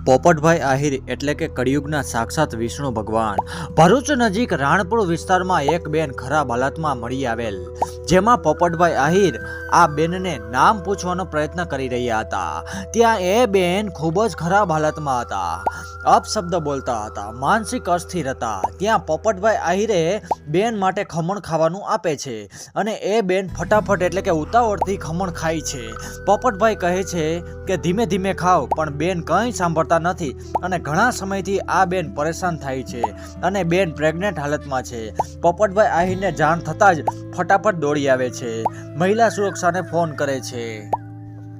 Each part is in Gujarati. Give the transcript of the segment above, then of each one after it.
પોપટભાઈ આહિર એટલે કે કળિયુગના સાક્ષાત વિષ્ણુ ભગવાન ભરૂચ નજીક રાણપુર વિસ્તારમાં એક બેન ખરાબ હાલતમાં મળી આવેલ, જેમાં પોપટભાઈ આહિર આ બેનને નામ પૂછવાનો પ્રયત્ન કરી રહ્યા હતા. ત્યાં એ બેન ખૂબ જ ખરાબ હાલતમાં હતા, અપશબ્દ બોલતા હતા, માનસિક અસ્થિર હતા. ત્યાં પોપટભાઈ આહિરે બેન માટે ખમણ ખાવાનું આપે છે અને એ બેન ફટાફટ એટલે કે ઉતાવળથી ખમણ ખાય છે. પોપટભાઈ કહે છે કે ધીમે ધીમે ખાવ, પણ બેન કંઈ સાંભળતા નથી અને ઘણા સમયથી આ બેન પરેશાન થાય છે અને બેન પ્રેગ્નેન્ટ હાલતમાં છે. પોપટભાઈ આહિરને જાણ થતાં જ ફટાફટ દોડી આવે છે, મહિલા સુરક્ષાને ફોન કરે છે.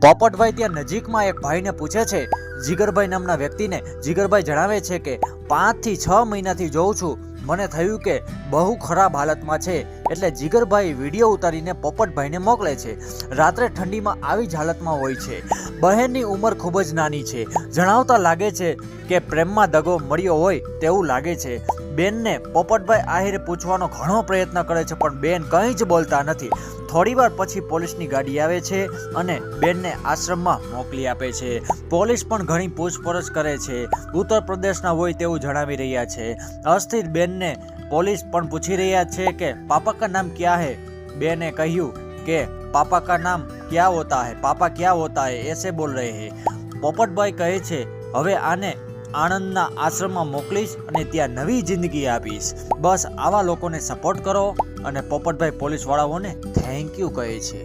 પોપટભાઈ ત્યાં નજીકમાં એક ભાઈને પૂછે છે, જીગરભાઈ નામના વ્યક્તિને. જીગરભાઈ જણાવે છે કે 5 થી 6 મહિનાથી જોઉં છું, મને થયું કે બહુ ખરાબ હાલતમાં છે. એટલે જીગરભાઈ વિડીયો ઉતારીને પોપટભાઈને મોકલે છે. રાત્રે ઠંડીમાં આવી જ હાલતમાં હોય છે. બહેનની ઉંમર ખૂબ જ નાની છે. જણાવતા લાગે છે કે પ્રેમમાં દગો મળ્યો હોય તેવું લાગે છે. બેનને પોપટભાઈ આહિરે પૂછવાનો ઘણો પ્રયત્ન કરે છે, પણ બેન કંઈ જ બોલતા નથી. થોડીવાર પછી પોલીસની ગાડી આવે છે અને બેનને આશ્રમમાં મોકલી આપે છે. પોલીસ પણ ઘણી પૂછપરછ કરે છે. ઉત્તર પ્રદેશના હોય તેવું જણાવી રહ્યા છે. અસ્થિર બેનને પોલીસ પણ પૂછી રહ્યા છે કે પાપા કા નામ ક્યાં હે. બેને કહ્યું કે પાપા કા નામ ક્યાં હોતા હે, પાપા ક્યાં હોતા હે, એસે બોલ રહે હે. પોપટભાઈ કહે છે હવે આને આણંદના આશ્રમમાં મોકલીશ અને ત્યાં નવી જિંદગી આપીશ. બસ આવા લોકોને સપોર્ટ કરો અને પોપટભાઈ પોલીસવાળાઓને થેન્ક યુ કહે છે.